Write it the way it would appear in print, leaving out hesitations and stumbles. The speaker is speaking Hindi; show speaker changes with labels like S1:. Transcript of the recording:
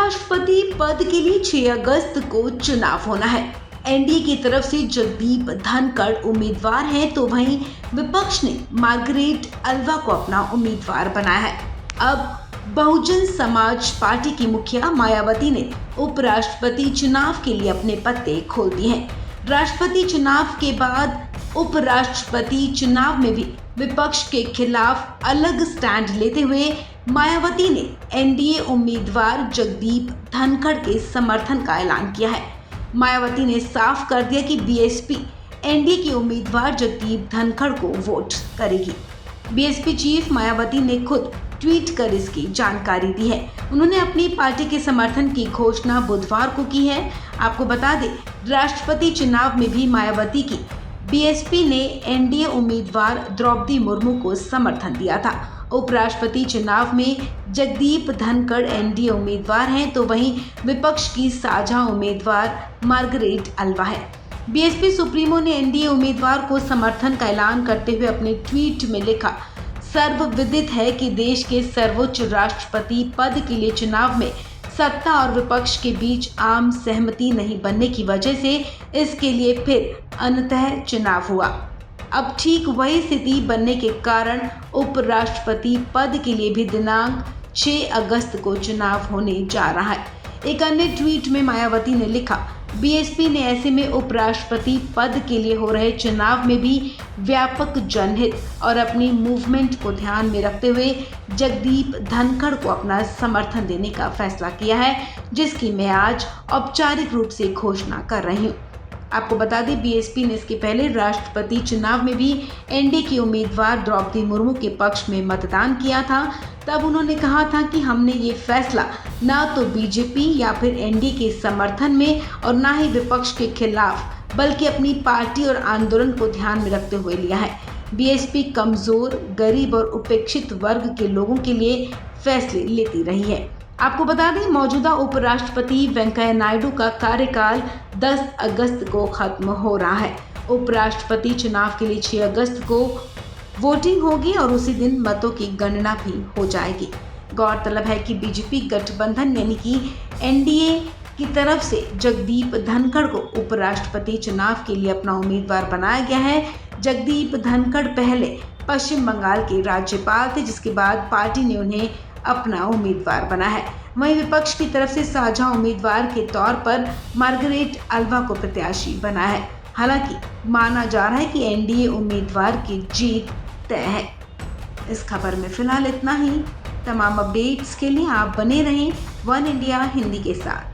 S1: उपराष्ट्रपति पद के लिए 6 अगस्त को चुनाव होना है। एनडीए की तरफ से जगदीप धनखड़ उम्मीदवार हैं, तो वहीं विपक्ष ने मार्गरेट अल्वा को अपना उम्मीदवार बनाया है। अब बहुजन समाज पार्टी की मुखिया मायावती ने उपराष्ट्रपति चुनाव के लिए अपने पत्ते खोल दिए हैं। राष्ट्रपति चुनाव के बाद उपराष्ट्रपति चुनाव में भी विपक्ष के खिलाफ अलग स्टैंड लेते हुए मायावती ने एनडीए उम्मीदवार जगदीप धनखड़ के समर्थन का ऐलान किया है। मायावती ने साफ कर दिया कि बीएसपी एनडीए के उम्मीदवार जगदीप धनखड़ को वोट करेगी। बीएसपी चीफ मायावती ने खुद ट्वीट कर इसकी जानकारी दी है। उन्होंने अपनी पार्टी के समर्थन की घोषणा बुधवार को की है। आपको बता दें, राष्ट्रपति चुनाव में भी मायावती की बीएसपी ने एनडीए उम्मीदवार द्रौपदी मुर्मू को समर्थन दिया था। उपराष्ट्रपति चुनाव में जगदीप धनखड़ एनडीए उम्मीदवार हैं, तो वहीं विपक्ष की साझा उम्मीदवार मार्गरेट अल्वा है। बीएसपी सुप्रीमो ने एनडीए उम्मीदवार को समर्थन का ऐलान करते हुए अपने ट्वीट में लिखा, सर्वविदित है कि देश के सर्वोच्च राष्ट्रपति पद के लिए चुनाव में सत्ता और विपक्ष के बीच आम सहमति नहीं बनने की वजह से इसके लिए फिर अंततः चुनाव हुआ। अब ठीक वही स्थिति बनने के कारण उपराष्ट्रपति पद के लिए भी दिनांक 6 अगस्त को चुनाव होने जा रहा है। एक अन्य ट्वीट में मायावती ने लिखा, बीएसपी ने ऐसे में उपराष्ट्रपति पद के लिए हो रहे चुनाव में भी व्यापक जनहित और अपनी मूवमेंट को ध्यान में रखते हुए जगदीप धनखड़ को अपना समर्थन देने का फैसला किया है, जिसकी मैं आज औपचारिक रूप से घोषणा कर रही हूँ। आपको बता दें, बीएसपी ने इसके पहले राष्ट्रपति चुनाव में भी एनडीए की उम्मीदवार द्रौपदी मुर्मू के पक्ष में मतदान किया था। तब उन्होंने कहा था कि हमने ये फैसला ना तो बीजेपी या फिर एनडीए के समर्थन में और ना ही विपक्ष के खिलाफ, बल्कि अपनी पार्टी और आंदोलन को ध्यान में रखते हुए लिया है। बीएसपी कमजोर, गरीब और उपेक्षित वर्ग के लोगों के लिए फैसले लेती रही है। आपको बता दें, मौजूदा उपराष्ट्रपति वेंकैया नायडू का कार्यकाल 10 अगस्त को खत्म हो रहा है। उपराष्ट्रपति चुनाव के लिए 6 अगस्त को वोटिंग होगी और उसी दिन मतों की गणना भी हो जाएगी। गौरतलब है कि बीजेपी गठबंधन यानी कि एनडीए की तरफ से जगदीप धनखड़ को उपराष्ट्रपति चुनाव के लिए अपना उम्मीदवार बनाया गया है। जगदीप धनखड़ पहले पश्चिम बंगाल के राज्यपाल थे, जिसके बाद पार्टी ने उन्हें अपना उम्मीदवार बना है। वहीं विपक्ष की तरफ से साझा उम्मीदवार के तौर पर मार्गरेट अल्वा को प्रत्याशी बना है। हालांकि माना जा रहा है कि एनडीए उम्मीदवार की जीत तय है। इस खबर में फिलहाल इतना ही। तमाम अपडेट्स के लिए आप बने रहें वन इंडिया हिंदी के साथ।